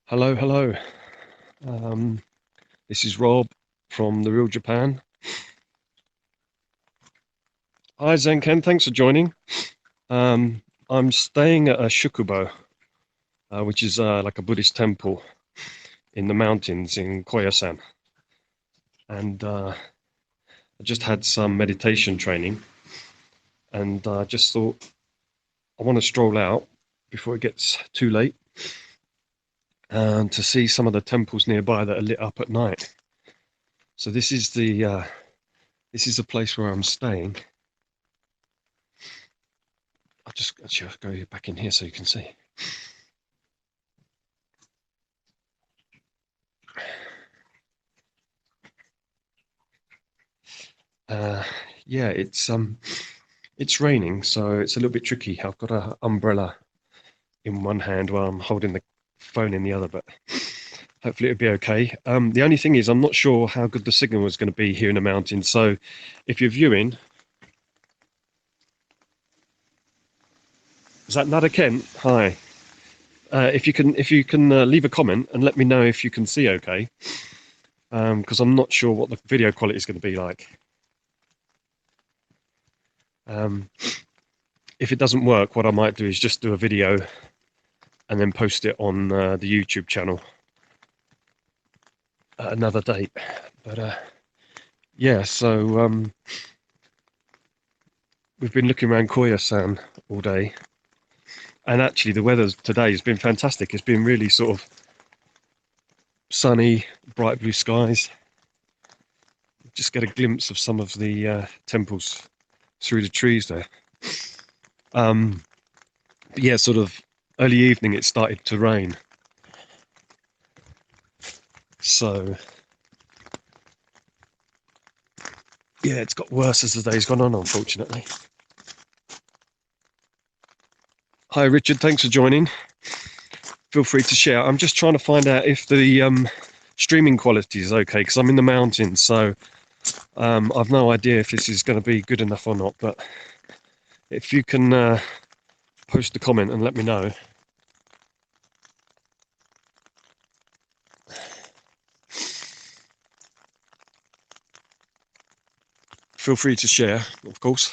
Hello, hello. Um, this is Rob from The Real Japan. Hi, Zenken. Thanks for joining. I'm staying at a shukubo, which is like a Buddhist temple in the mountains in Koyasan. And I just had some meditation training, and I just thought I want to stroll out before it gets too late and to see some of the temples nearby that are lit up at night. So this is the place where I'm staying. I'll just go back in here so you can see. Yeah, it's raining, so it's a little bit tricky. I've got an umbrella in one hand while I'm holding the phone in the other, but hopefully it'll be okay. The only thing is I'm not sure how good the signal is going to be here in the mountains. So if you're viewing, is that Nada Kent? Hi. If you can leave a comment and let me know if you can see okay, because I'm not sure what the video quality is going to be like. If it doesn't work, what I might do is just do a video and then post it on the YouTube channel at another date. But yeah, so we've been looking around Koyasan all day, and actually the weather today has been fantastic. It's been really sort of sunny, bright blue skies. Just get a glimpse of some of the temples through the trees there. But yeah, sort of early evening it started to rain. So yeah, it's got worse as the day's gone on, unfortunately. Hi Richard, thanks for joining. Feel free to share. I'm just trying to find out if the streaming quality is okay, because I'm in the mountains, so I've no idea if this is going to be good enough or not. But if you can post a comment and let me know. Feel free to share, of course.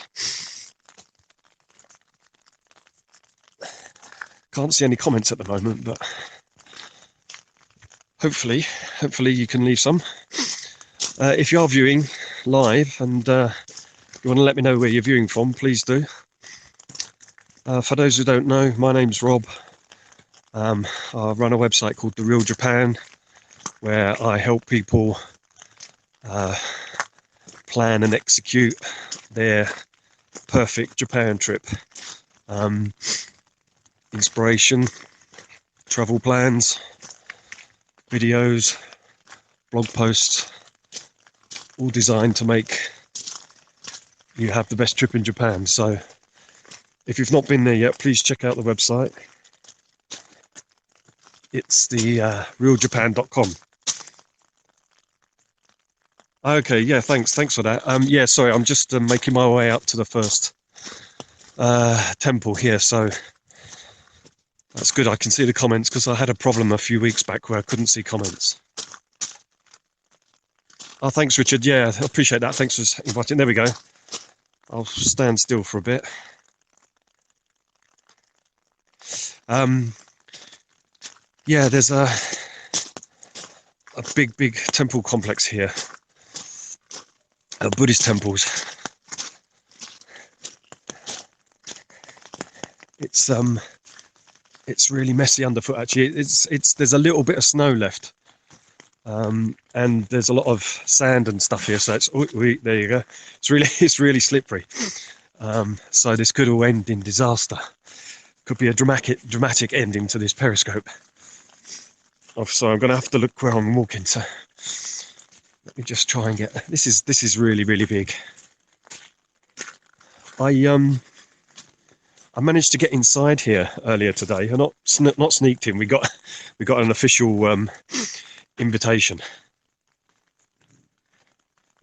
Can't see any comments at the moment, but hopefully you can leave some. If you are viewing live and you want to let me know where you're viewing from, please do. For those who don't know, my name's Rob. I run a website called The Real Japan, where I help people plan and execute their perfect Japan trip. Inspiration, travel plans, videos, blog posts, all designed to make you have the best trip in Japan. So if you've not been there yet, please check out the website. It's the realjapan.com. Okay, yeah, thanks for that. Yeah, sorry, I'm just making my way up to the first temple here, so that's good. I can see the comments, because I had a problem a few weeks back where I couldn't see comments. Oh, thanks, Richard. Yeah, I appreciate that. Thanks for inviting. There we go. I'll stand still for a bit. Yeah, there's a big temple complex here. Buddhist temples. It's really messy underfoot. Actually, there's a little bit of snow left, and there's a lot of sand and stuff here. So there you go. It's really slippery. So this could all end in disaster. Could be a dramatic ending to this periscope. Oh, so I'm going to have to look where I'm walking. So let me just try and get. This is really big. I managed to get inside here earlier today. I not sneaked in. We got an official invitation.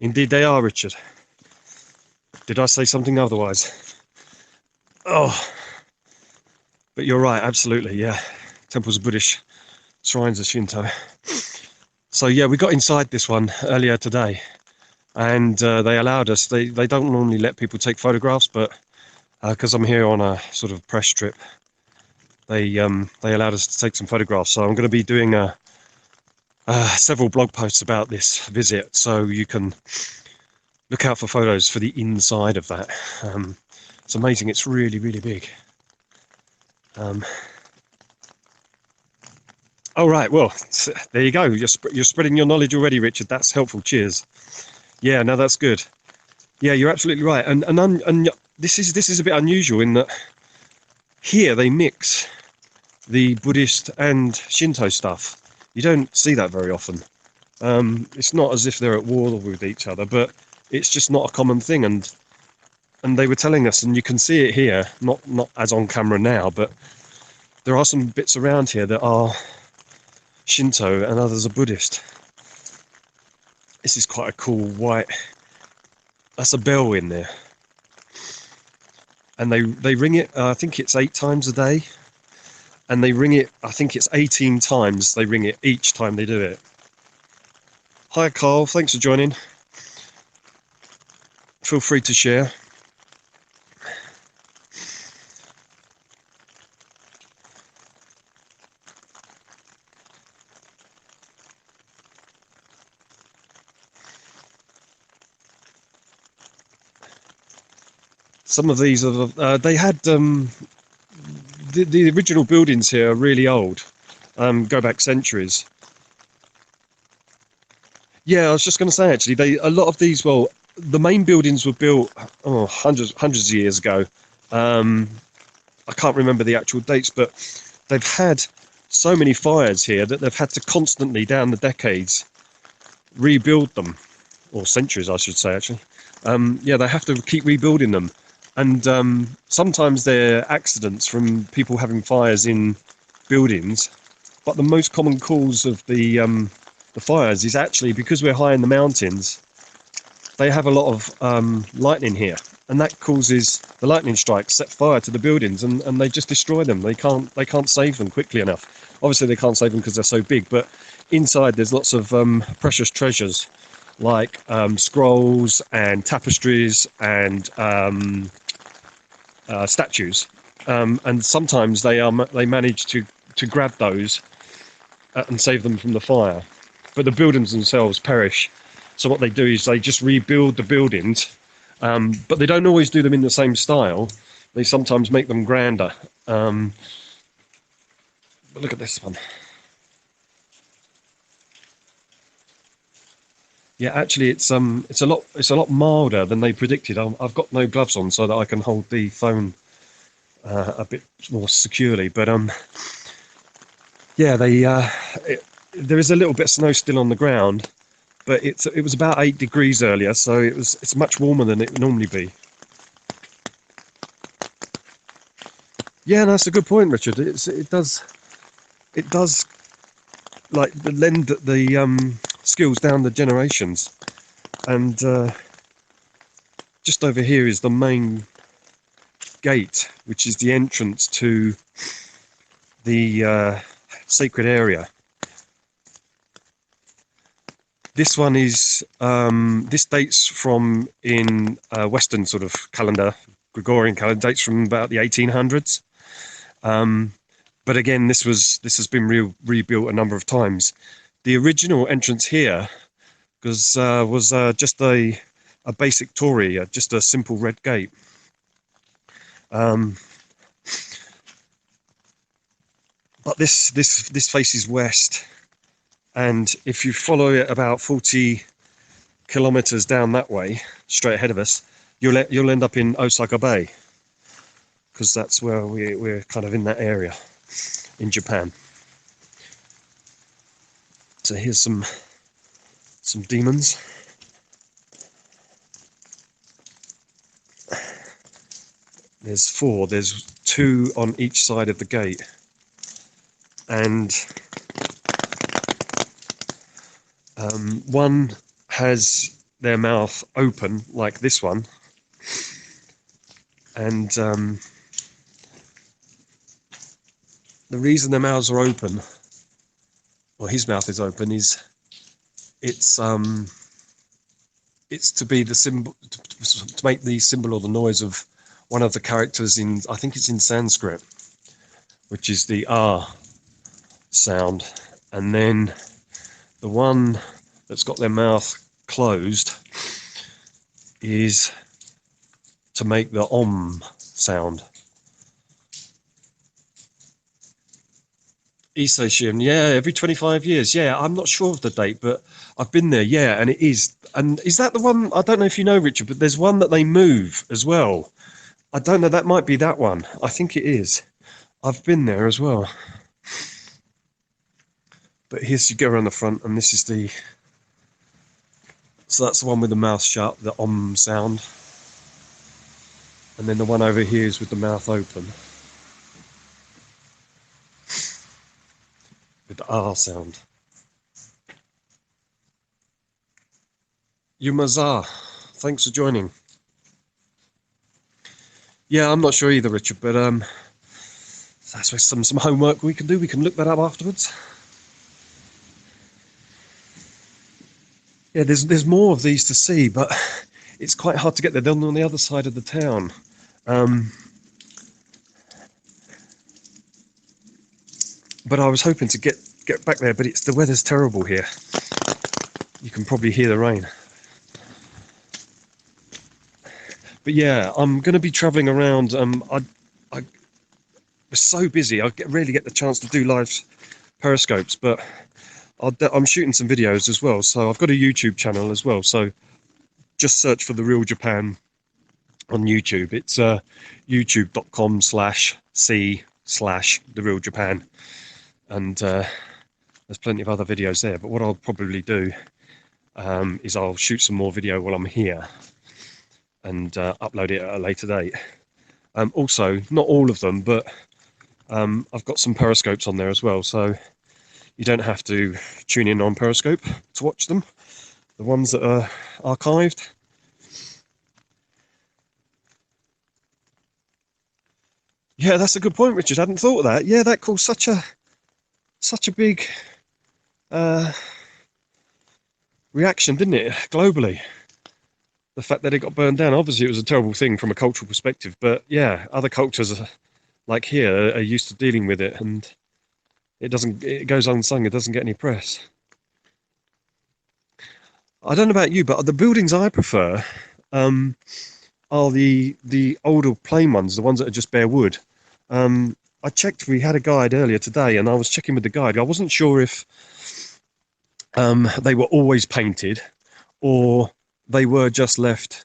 Indeed, they are, Richard. Did I say something otherwise? Oh, but you're right. Absolutely, yeah. Temples of shrines of Shinto. So yeah, we got inside this one earlier today, and they allowed us. They don't normally let people take photographs, but because I'm here on a sort of press trip, they allowed us to take some photographs. So I'm going to be doing several blog posts about this visit, so you can look out for photos for the inside of that. It's amazing. It's really, really big. Oh right, well there you go. You're spreading your knowledge already, Richard. That's helpful. Cheers. Yeah, no, that's good. Yeah, you're absolutely right. And this is a bit unusual in that here they mix the Buddhist and Shinto stuff. You don't see that very often. It's not as if they're at war with each other, but it's just not a common thing. And they were telling us, and you can see it here, not as on camera now, but there are some bits around here that are Shinto and others are Buddhist. This is quite a cool white. That's a bell in there, and they ring it. I think it's 8 times a day, and they ring it. I think it's 18 times they ring it each time they do it. Hi, Carl. Thanks for joining. Feel free to share. Some of these are. They had the original buildings here are really old. Go back centuries. Yeah, I was just going to say actually, a lot of these. Well, the main buildings were built hundreds of years ago. I can't remember the actual dates, but they've had so many fires here that they've had to constantly, down the decades, rebuild them, or centuries, I should say actually. Yeah, they have to keep rebuilding them, and sometimes they're accidents from people having fires in buildings. But the most common cause of the fires is actually because we're high in the mountains. They have a lot of lightning here, and that causes the lightning strikes set fire to the buildings, and they just destroy them. They can't save them quickly enough. Obviously, they can't save them because they're so big. But inside, there's lots of precious treasures, like scrolls and tapestries and statues. And sometimes they manage to grab those and save them from the fire, but the buildings themselves perish. So what they do is they just rebuild the buildings, but they don't always do them in the same style. They sometimes make them grander. But look at this one. Yeah, actually, it's a lot milder than they predicted. I've got no gloves on so that I can hold the phone a bit more securely. But yeah, there is a little bit of snow still on the ground, but it was about 8 degrees earlier, so it's much warmer than it would normally be. Yeah, no, that's a good point, Richard. It does like lend the skills down the generations, and just over here is the main gate, which is the entrance to the sacred area. This one is this dates from in Western sort of calendar, Gregorian calendar, dates from about the 1800s. But again, this has been rebuilt a number of times. The original entrance here was just a basic torii, just a simple red gate. But this faces west, and if you follow it about 40 kilometers down that way, straight ahead of us, you'll end up in Osaka Bay, because that's where we're kind of in that area in Japan. So here's some demons. There's 4. There's 2 on each side of the gate, and one has their mouth open like this one, and the reason their mouths are open well, his mouth is open, it's to be the symbol, to make the symbol or the noise of one of the characters in, I think it's in Sanskrit, which is the R sound. And then the one that's got their mouth closed is to make the Om sound. Isoshin, yeah, every 25 years. Yeah, I'm not sure of the date, but I've been there, yeah, and it is. And is that the one, I don't know if you know, Richard, but there's one that they move as well. I don't know, that might be that one. I think it is. I've been there as well. But here's, you go around the front, and this is the, so that's the one with the mouth shut, the Om sound. And then the one over here is with the mouth open, with the R sound. Yumaza, thanks for joining. Yeah, I'm not sure either, Richard, but that's some homework we can do. We can look that up afterwards. Yeah, there's more of these to see, but it's quite hard to get there. They're on the other side of the town. But I was hoping to get back there, but the weather's terrible here. You can probably hear the rain. But yeah, I'm going to be travelling around. I was so busy, I rarely get the chance to do live periscopes, but I'm shooting some videos as well. So I've got a YouTube channel as well. So just search for The Real Japan on YouTube. It's youtube.com/c/The Real Japan. And there's plenty of other videos there. But what I'll probably do is I'll shoot some more video while I'm here and upload it at a later date. Also, not all of them, but I've got some periscopes on there as well, so you don't have to tune in on Periscope to watch them, the ones that are archived. Yeah, that's a good point, Richard. I hadn't thought of that. Yeah, that caused such a big reaction, didn't it, globally? The fact that it got burned down. Obviously, it was a terrible thing from a cultural perspective, but yeah, other cultures like here are used to dealing with it, and it goes unsung. It doesn't get any press. I don't know about you, but the buildings I prefer are the older plain ones, the ones that are just bare wood. I checked, we had a guide earlier today, and I was checking with the guide. I wasn't sure if they were always painted or they were just left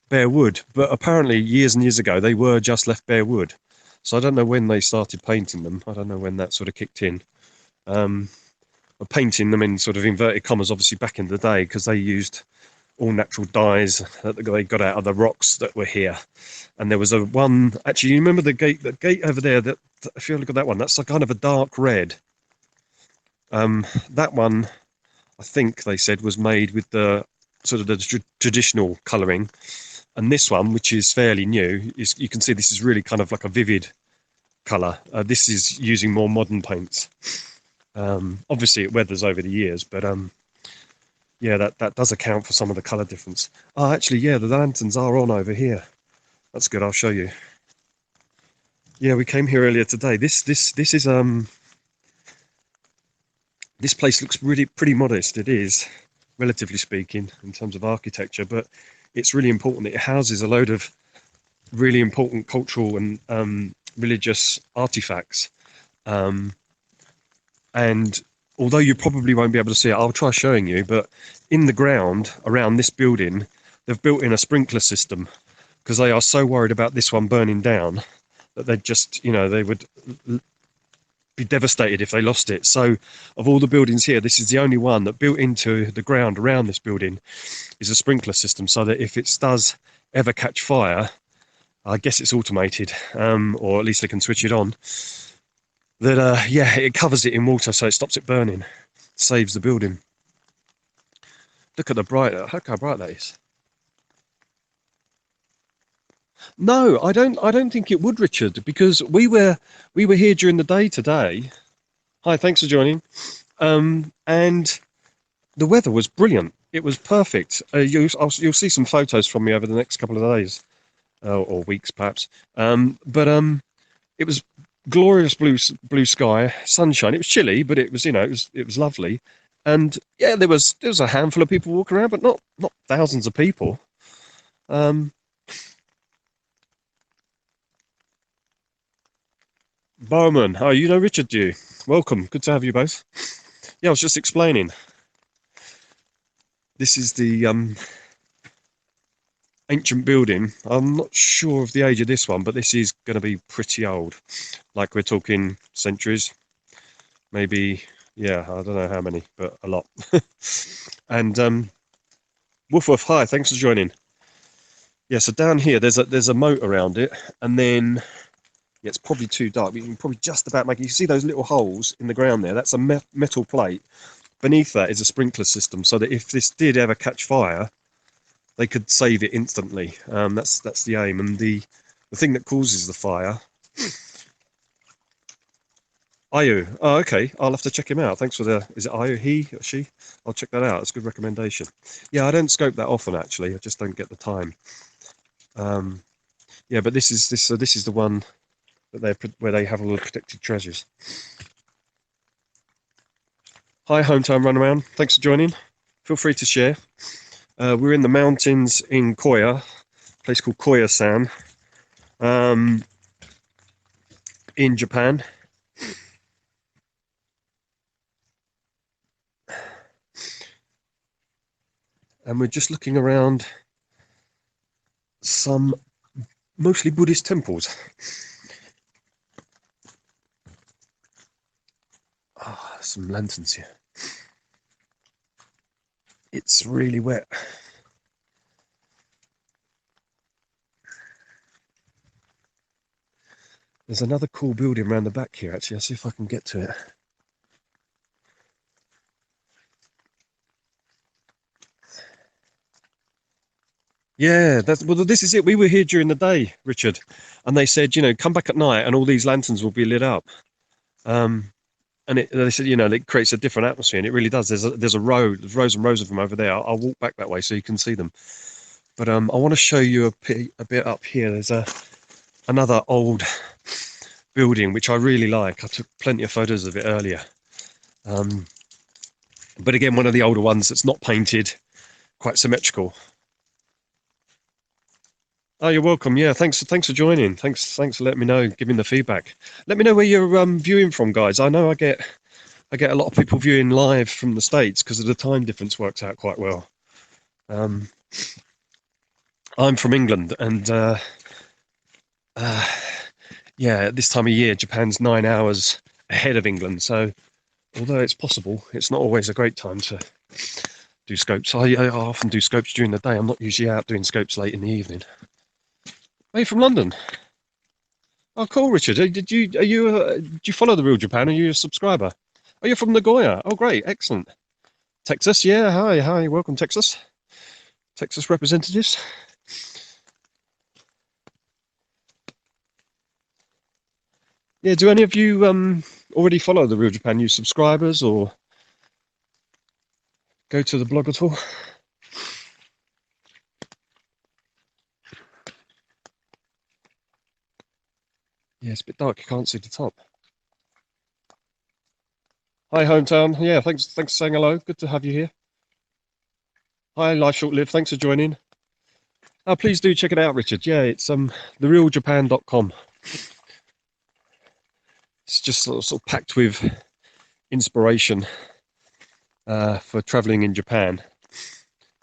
bare wood, but apparently years and years ago they were just left bare wood. So I don't know when they started painting them. I don't know when that sort of kicked in. Painting them in sort of inverted commas, obviously back in the day, because they used all natural dyes that they got out of the rocks that were here. And there was one, actually, you remember the gate over there, that if you look at that one, that's a kind of a dark red. That one, I think they said, was made with the sort of the traditional colouring. And this one, which is fairly new, you can see this is really kind of like a vivid colour. This is using more modern paints. Obviously it weathers over the years, but yeah, that does account for some of the colour difference. Oh, actually, yeah, the lanterns are on over here. That's good, I'll show you. Yeah, we came here earlier today. This is this place looks really pretty modest. It is, relatively speaking, in terms of architecture, but it's really important. It houses a load of really important cultural and religious artifacts. And although you probably won't be able to see it, I'll try showing you, but in the ground around this building, they've built in a sprinkler system because they are so worried about this one burning down that they'd just, they would be devastated if they lost it. So of all the buildings here, this is the only one that built into the ground around this building is a sprinkler system, so that if it does ever catch fire, I guess it's automated, or at least they can switch it on, that yeah, it covers it in water so it stops it burning, saves the building. Look at look how bright that is. No, I don't think it would, Richard, because we were here during the day today. Hi, thanks for joining. And the weather was brilliant. It was perfect. You'll see some photos from me over the next couple of days or weeks, perhaps. But it was glorious blue sky, sunshine. It was chilly, but it was it was lovely. And yeah, there was a handful of people walking around, but not thousands of people. Um, Bowman, oh, you know Richard, do you? Welcome. Good to have you both. Yeah, I was just explaining. This is the ancient building. I'm not sure of the age of this one, but this is going to be pretty old. Like we're talking centuries, maybe. Yeah, I don't know how many, but a lot. And woof woof. Hi, thanks for joining. Yeah, so down here there's a moat around it, and then yeah, it's probably too dark, but you can probably just about make it. You see those little holes in the ground there? That's a metal plate. Beneath that is a sprinkler system, so that if this did ever catch fire, they could save it instantly. That's the aim, and the thing that causes the fire. Ayu. Oh, okay. I'll have to check him out. Thanks for the. Is it Ayu? He or she? I'll check that out. It's a good recommendation. Yeah, I don't scope that often actually. I just don't get the time. Yeah, but this is the one that where they have all the protected treasures. Hi, Hometown Runaround. Thanks for joining. Feel free to share. We're in the mountains in Koya, a place called Koyasan, in Japan. And we're just looking around some mostly Buddhist temples. Ah, some lanterns here. It's really wet. There's another cool building around the back here, actually. I'll see if I can get to it. Yeah, well, this is it. We were here during the day, Richard, and they said, come back at night and all these lanterns will be lit up. And they said, it creates a different atmosphere, and it really does. There's a road, there's rows and rows of them over there. I'll walk back that way so you can see them. But I want to show you a bit up here. There's another old building which I really like. I took plenty of photos of it earlier. But again, one of the older ones that's not painted, quite symmetrical. Oh, you're welcome. Yeah, thanks for joining. Thanks for letting me know, giving the feedback. Let me know where you're viewing from, guys. I know I get a lot of people viewing live from the States because of the time difference works out quite well. I'm from England, and yeah, at this time of year, Japan's 9 hours ahead of England. So, although it's possible, it's not always a great time to do scopes. I often do scopes during the day. I'm not usually out doing scopes late in the evening. Are you from London? Oh, cool, Richard. Did you follow the Real Japan? Are you a subscriber? Oh, you're from Nagoya. Oh, great, excellent. Texas, yeah. Hi, welcome, Texas. Texas representatives. Yeah, do any of you already follow the Real Japan? You subscribers or go to the blog at all? Yeah, it's a bit dark. You can't see the top. Hi, hometown. Yeah, thanks for saying hello. Good to have you here. Hi, Life Short Live. Thanks for joining. Oh, please do check it out, Richard. Yeah, it's therealjapan.com. It's just sort of packed with inspiration for traveling in Japan.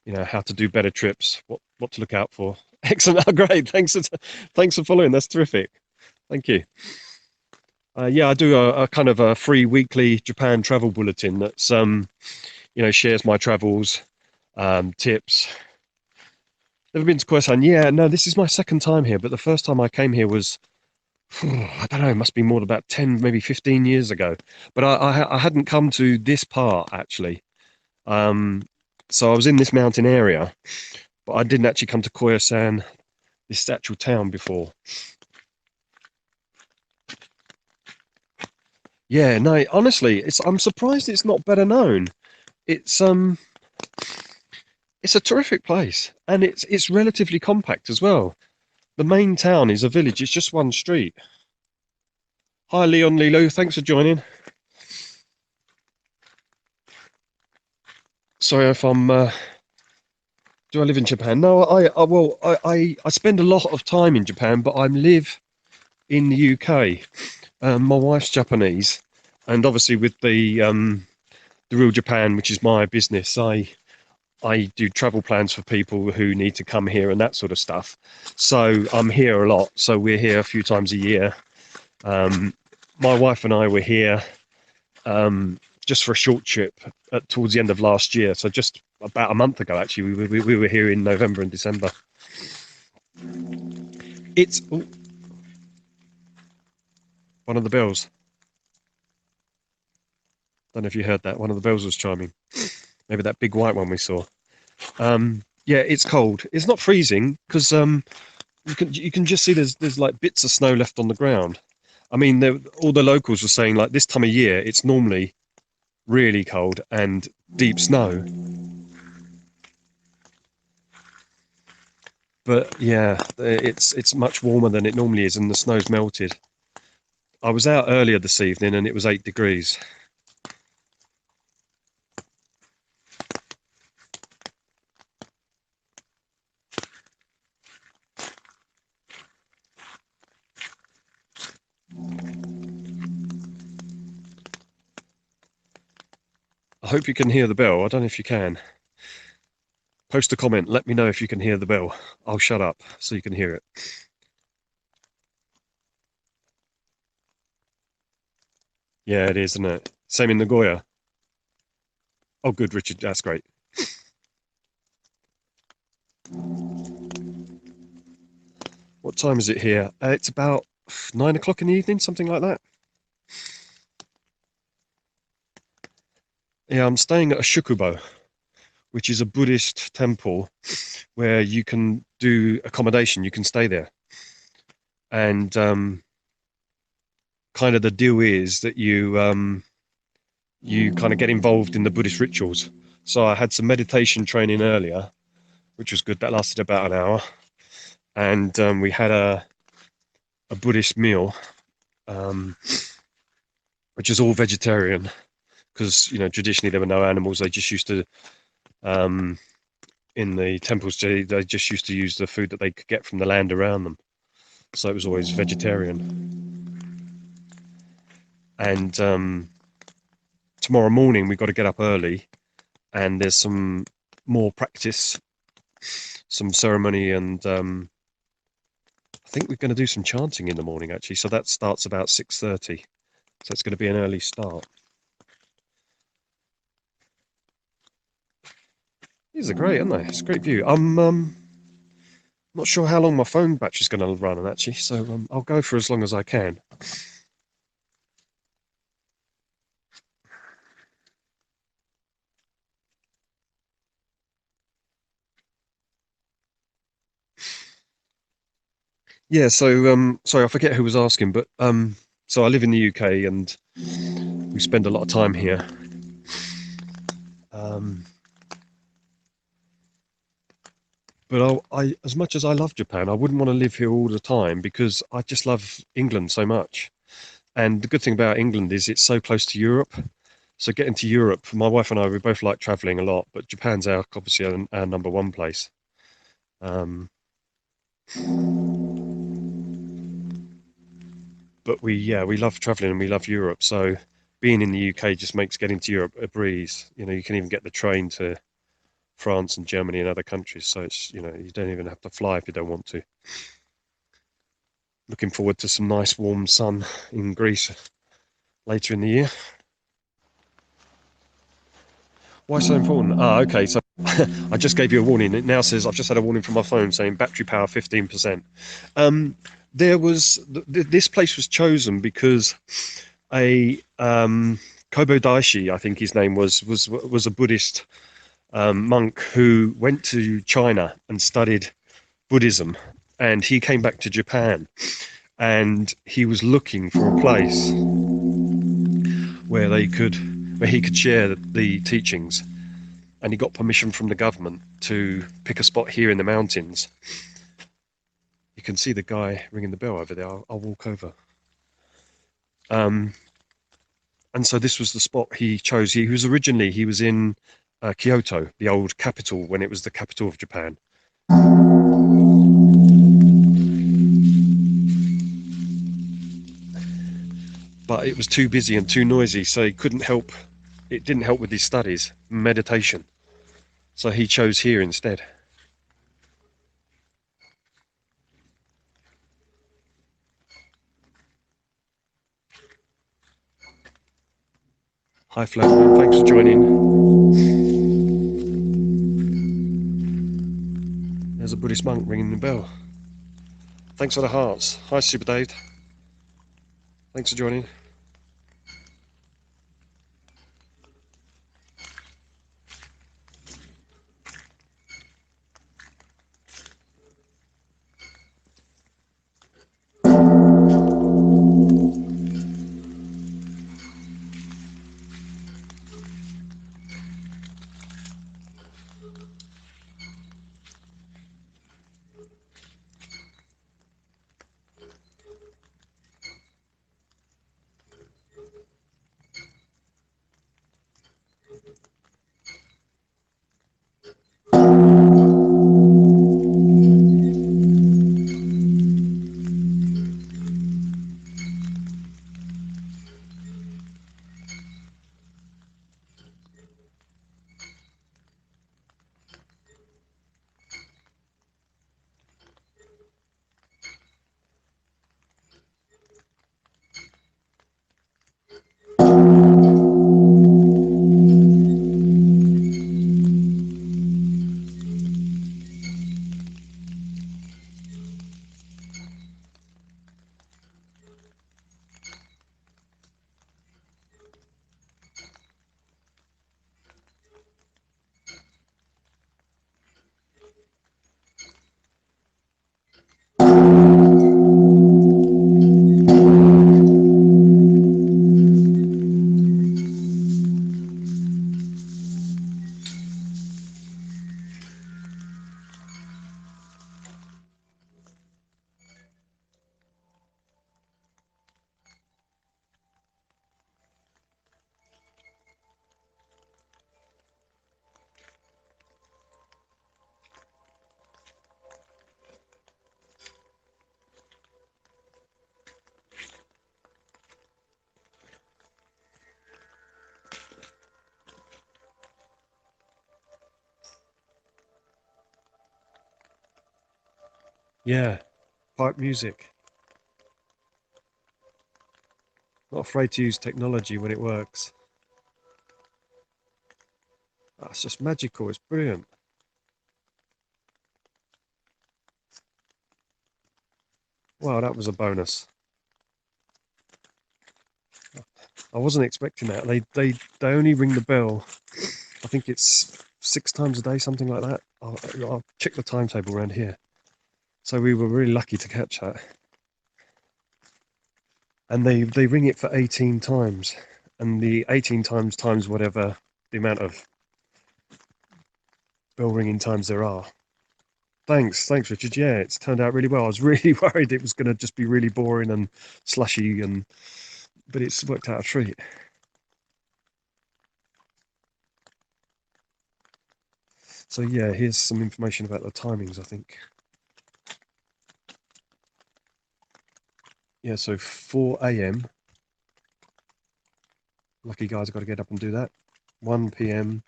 How to do better trips, what to look out for. Excellent. Oh, great. Thanks for following. That's terrific. Thank you. Yeah, I do a kind of a free weekly Japan travel bulletin that's shares my travels, tips. Never been to Koyasan. Yeah, no, this is my second time here, but the first time I came here was, I don't know, it must be more than about 10, maybe 15 years ago. But I hadn't come to this part actually. So I was in this mountain area, but I didn't actually come to Koyasan, this actual town, before. Yeah, no, honestly, I'm surprised it's not better known. It's um it's a terrific place, and it's relatively compact as well. The main town is a village, it's just one street. Hi Leon Lilo, thanks for joining. Sorry if do I live in Japan? No, I spend a lot of time in Japan, but I live in the UK. My wife's Japanese, and obviously with the Real Japan, which is my business, I do travel plans for people who need to come here and that sort of stuff. So I'm here a lot. So we're here a few times a year. Um, my wife and I were here just for a short trip towards the end of last year. So just about a month ago, actually, we were here in November and December. It's one of the bells. Don't know if you heard that. One of the bells was chiming. Maybe that big white one we saw. Yeah, it's cold. It's not freezing because you can just see there's like bits of snow left on the ground. I mean, all the locals were saying like this time of year it's normally really cold and deep snow. But yeah, it's much warmer than it normally is, and the snow's melted. I was out earlier this evening and it was 8 degrees. I hope you can hear the bell. I don't know if you can. Post a comment. Let me know if you can hear the bell. I'll shut up so you can hear it. Yeah, it is, isn't it? Same in Nagoya. Oh, good, Richard. That's great. What time is it here? It's about 9 o'clock in the evening, something like that. Yeah, I'm staying at a shukubo, which is a Buddhist temple where you can do accommodation. You can stay there, and kind of the deal is that you kind of get involved in the Buddhist rituals. So I had some meditation training earlier, which was good. That lasted about an hour, and we had a Buddhist meal, um, which is all vegetarian because traditionally there were no animals. They just used to um, in the temples they just used to use the food that they could get from the land around them. So it was always vegetarian. And tomorrow morning we've got to get up early, and there's some more practice, some ceremony, and I think we're going to do some chanting in the morning actually. So that starts about 6:30. So it's going to be an early start. These are great, aren't they? It's a great view. I'm not sure how long my phone battery's going to run, actually, so I'll go for as long as I can. Yeah, so sorry, I forget who was asking, but so I live in the UK and we spend a lot of time here. Um, but as much as I love Japan, I wouldn't want to live here all the time because I just love England so much. And the good thing about England is it's so close to Europe. So getting to Europe, my wife and I, we both like traveling a lot, but Japan's obviously our number one place. Um, but we love traveling and we love Europe. So being in the UK just makes getting to Europe a breeze. You can even get the train to France and Germany and other countries. So it's you don't even have to fly if you don't want to. Looking forward to some nice warm sun in Greece later in the year. Why so important? Okay. So I just gave you a warning. It now says I've just had a warning from my phone saying battery power 15%. Um, there was this place was chosen because a Kobo Daishi, I think his name was a Buddhist monk who went to China and studied Buddhism, and he came back to Japan, and he was looking for a place where he could share the teachings, and he got permission from the government to pick a spot here in the mountains. You can see the guy ringing the bell over there. I'll walk over. And so this was the spot he chose. He was in Kyoto, the old capital, when it was the capital of Japan. But it was too busy and too noisy, so he couldn't help. It didn't help with his studies, meditation. So he chose here instead. Hi, Flo. Thanks for joining. There's a Buddhist monk ringing the bell. Thanks for the hearts. Hi, Super Dave. Thanks for joining. Yeah, pipe music. Not afraid to use technology when it works. That's just magical. It's brilliant. Wow, that was a bonus. I wasn't expecting that. They only ring the bell. I think it's 6 times a day, something like that. I'll check the timetable around here. So we were really lucky to catch that. And they ring it for 18 times, and the 18 times whatever the amount of bell ringing times there are. Thanks, Richard. Yeah, it's turned out really well. I was really worried it was going to just be really boring and slushy, but it's worked out a treat. So yeah, here's some information about the timings, I think. Yeah, so 4 a.m. Lucky guys, got to get up and do that. 1 p.m.,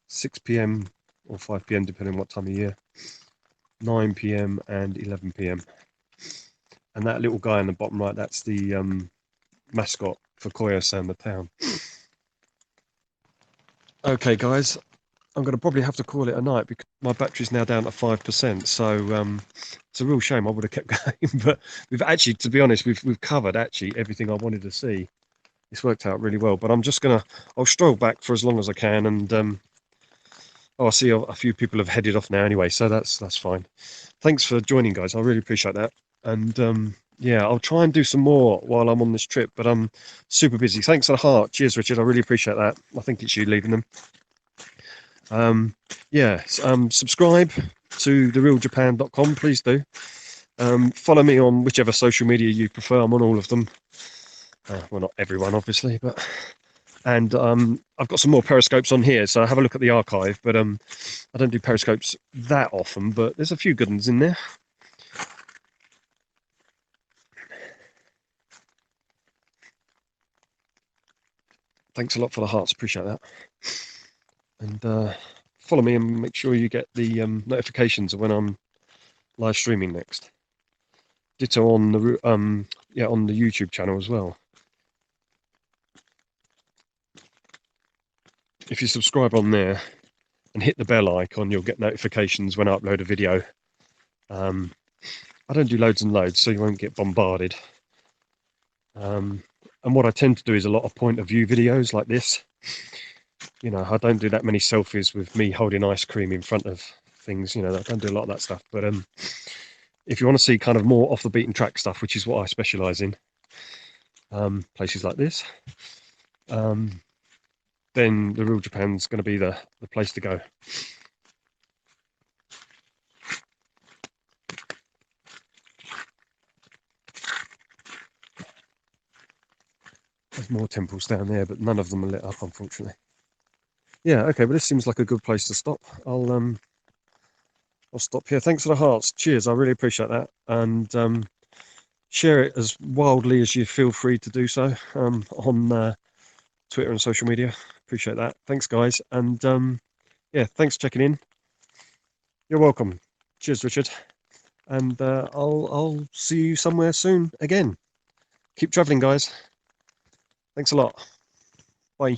6 p.m. or 5 p.m. depending on what time of year. 9 p.m. and 11 p.m. And that little guy in the bottom right, that's the mascot for Koyasan, the town. Okay, guys, I'm going to probably have to call it a night because my battery's now down to 5%. So it's a real shame. I would have kept going, but we've actually, to be honest, we've covered actually everything I wanted to see. It's worked out really well. But I'll stroll back for as long as I can, and I see a few people have headed off now anyway, so that's fine. Thanks for joining, guys. I really appreciate that. And yeah, I'll try and do some more while I'm on this trip, but I'm super busy. Thanks for the heart. Cheers, Richard. I really appreciate that. I think it's you leaving them. Yeah, subscribe to therealjapan.com, please do. Follow me on whichever social media you prefer. I'm on all of them. Well, not everyone, obviously, but and I've got some more periscopes on here, so have a look at the archive. But I don't do periscopes that often, but there's a few good ones in there. Thanks a lot for the hearts, appreciate that. And follow me and make sure you get the notifications of when I'm live streaming next. Ditto on the on the YouTube channel as well. If you subscribe on there and hit the bell icon, you'll get notifications when I upload a video. I don't do loads and loads, so you won't get bombarded. And what I tend to do is a lot of point of view videos like this. You know, I don't do that many selfies with me holding ice cream in front of things. You know, I don't do a lot of that stuff. But if you want to see kind of more off the beaten track stuff, which is what I specialize in, places like this, then the Real Japan's going to be the place to go. There's more temples down there, but none of them are lit up, unfortunately. Yeah, okay, but this seems like a good place to stop. I'll stop here. Thanks for the hearts. Cheers, I really appreciate that. And share it as wildly as you feel free to do so on Twitter and social media. Appreciate that. Thanks, guys. And yeah, thanks for checking in. You're welcome. Cheers, Richard. And I'll see you somewhere soon again. Keep traveling, guys. Thanks a lot. Bye.